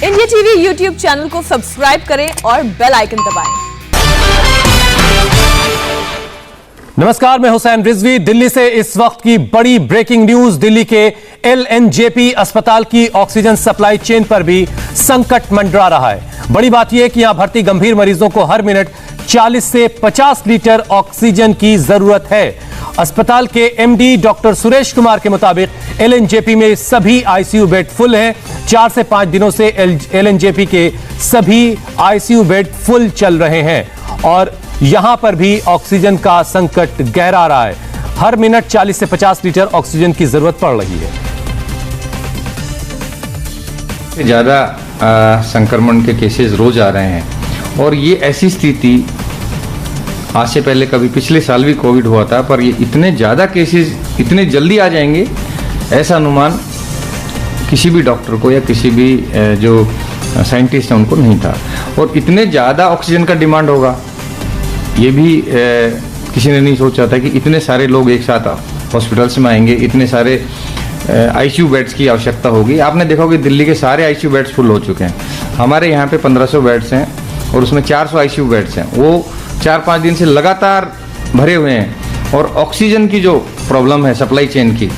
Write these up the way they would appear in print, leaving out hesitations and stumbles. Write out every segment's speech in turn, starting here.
India TV YouTube channel को subscribe करें और बेल आइकन दबाएं। नमस्कार, मैं हुसैन रिजवी। दिल्ली से इस वक्त की बड़ी ब्रेकिंग न्यूज। दिल्ली के LNJP अस्पताल की ऑक्सीजन सप्लाई चेन पर भी संकट मंडरा रहा है। बड़ी बात यह है कि यहां भर्ती गंभीर मरीजों को हर मिनट 40 से 50 लीटर ऑक्सीजन की जरूरत है। अस्पताल के MD डॉक्टर सुरेश कुमार के मुताबिक LNJP में सभी ICU बेड फुल हैं। 4 से 5 दिनों से LNJP के सभी ICU बेड फुल चल रहे हैं और यहां पर भी ऑक्सीजन का संकट गहरा रहा है। हर मिनट 40 से 50 लीटर ऑक्सीजन की जरूरत पड़ रही है। ज़्यादा संक्रमण के केसेस रोज आ रहे हैं और ये ऐसी स्थिति आज से पहले कभी पिछले साल भी कोविड हुआ था, पर ये इतने ज़्यादा केसेस इतने जल्दी आ जाएंगे ऐसा अनुमान किसी भी डॉक्टर को या किसी भी जो साइंटिस्ट हैं उनको नहीं था। और इतने ज़्यादा ऑक्सीजन का डिमांड होगा ये भी किसी ने नहीं सोचा था कि इतने सारे लोग एक साथ हॉस्पिटल्स में आएंगे, इतने सारे ICU बेड्स की आवश्यकता होगी। आपने देखा कि दिल्ली के सारे ICU बेड्स फुल हो चुके हैं। हमारे यहाँ पे 1500 बेड्स हैं और उसमें 400 ICU बेड्स हैं, वो 4-5 दिन से लगातार भरे हुए हैं। और ऑक्सीजन की जो प्रॉब्लम है सप्लाई चेन की,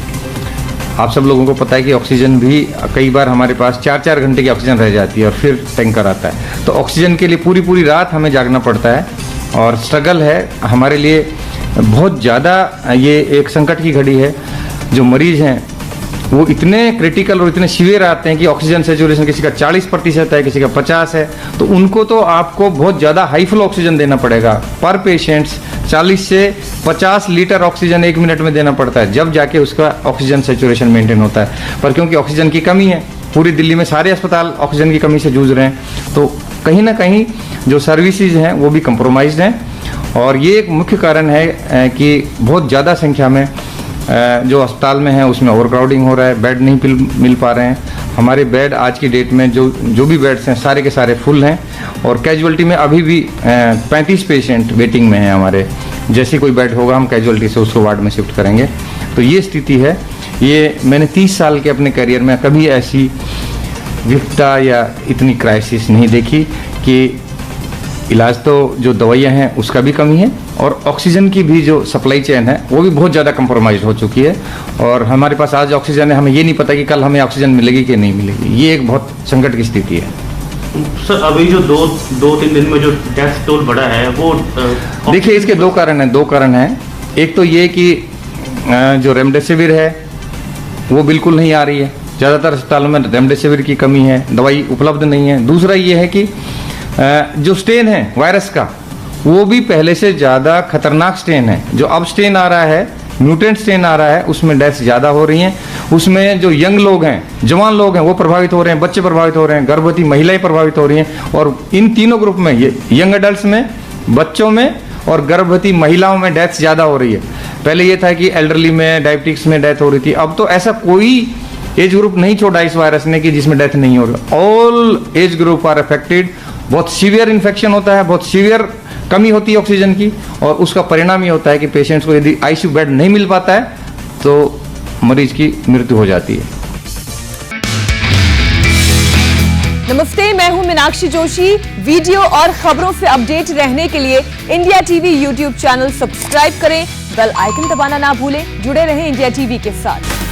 आप सब लोगों को पता है कि ऑक्सीजन भी कई बार हमारे पास 4-4 घंटे की ऑक्सीजन रह जाती है और फिर टैंकर आता है। तो ऑक्सीजन के लिए पूरी रात हमें जागना पड़ता है और स्ट्रगल है हमारे लिए बहुत ज़्यादा। ये एक संकट की घड़ी है। जो मरीज हैं वो इतने क्रिटिकल और इतने सीवियर आते हैं कि ऑक्सीजन सैचुरेशन किसी का 40% है, किसी का 50 है, तो उनको तो आपको बहुत ज़्यादा हाई फ्लो ऑक्सीजन देना पड़ेगा। पर पेशेंट्स 40 से 50 लीटर ऑक्सीजन 1 मिनट में देना पड़ता है, जब जाके उसका ऑक्सीजन सैचुरेशन मेंटेन होता है। पर क्योंकि ऑक्सीजन की कमी है, पूरी दिल्ली में सारे अस्पताल ऑक्सीजन की कमी से जूझ रहे हैं, तो कहीं ना कहीं जो सर्विसेज हैं वो भी कंप्रोमाइज्ड हैं। और ये एक मुख्य कारण है कि बहुत ज़्यादा संख्या में जो अस्पताल में है उसमें ओवरक्राउडिंग हो रहा है, बेड नहीं मिल पा रहे हैं। हमारे बेड आज की डेट में जो भी बेड्स हैं सारे के सारे फुल हैं और कैजुअल्टी में अभी भी 35 पेशेंट वेटिंग में हैं हमारे। जैसे कोई बेड होगा हम कैजुअल्टी से उसको वार्ड में शिफ्ट करेंगे। तो ये स्थिति है। ये मैंने 30 साल के अपने करियर में कभी ऐसी विपदा या इतनी क्राइसिस नहीं देखी कि इलाज तो जो दवाइयाँ हैं उसका भी कमी है और ऑक्सीजन की भी जो सप्लाई चेन है वो भी बहुत ज़्यादा कंप्रोमाइज हो चुकी है। और हमारे पास आज ऑक्सीजन है, हमें ये नहीं पता कि कल हमें ऑक्सीजन मिलेगी कि नहीं मिलेगी। ये एक बहुत संकट की स्थिति है। सर अभी जो 2-3 दिन में जो डेथ टोल बढ़ा है वो देखिए, इसके दो कारण हैं। एक तो ये कि जो रेमडेसिविर है वो बिल्कुल नहीं आ रही है। ज़्यादातर अस्पतालों में रेमडेसिविर की कमी है, दवाई उपलब्ध नहीं है। दूसरा ये है कि जो स्ट्रेन है वायरस का वो भी पहले से ज़्यादा खतरनाक स्ट्रेन है। जो अब स्ट्रेन आ रहा है, म्यूटेंट स्ट्रेन आ रहा है, उसमें डेथ्स ज़्यादा हो रही हैं। उसमें जो यंग लोग हैं, जवान लोग हैं, वो प्रभावित हो रहे हैं, बच्चे प्रभावित हो रहे हैं, गर्भवती महिलाएं प्रभावित हो रही हैं। और इन तीनों ग्रुप में, ये यंग एडल्ट में, बच्चों में और गर्भवती महिलाओं में डेथ्स ज़्यादा हो रही है। पहले ये था कि एल्डरली में, डायबिटिक्स में डेथ हो रही थी। अब तो ऐसा कोई एज ग्रुप नहीं छोड़ा इस वायरस ने कि जिसमें डेथ नहीं हो रही। All age group are affected. बहुत सीवियर इन्फेक्शन होता है, बहुत सीवियर कमी होती है ऑक्सीजन की और उसका परिणाम ये होता है कि पेशेंट्स को यदि ICU बेड नहीं मिल पाता है तो मरीज की मृत्यु हो जाती है। नमस्ते, मैं हूं मीनाक्षी जोशी। वीडियो और खबरों से अपडेट रहने के लिए India TV YouTube channel subscribe करें, बेल आइकन दबाना ना भूलें। जुड़े रहें इंडिया टीवी के साथ।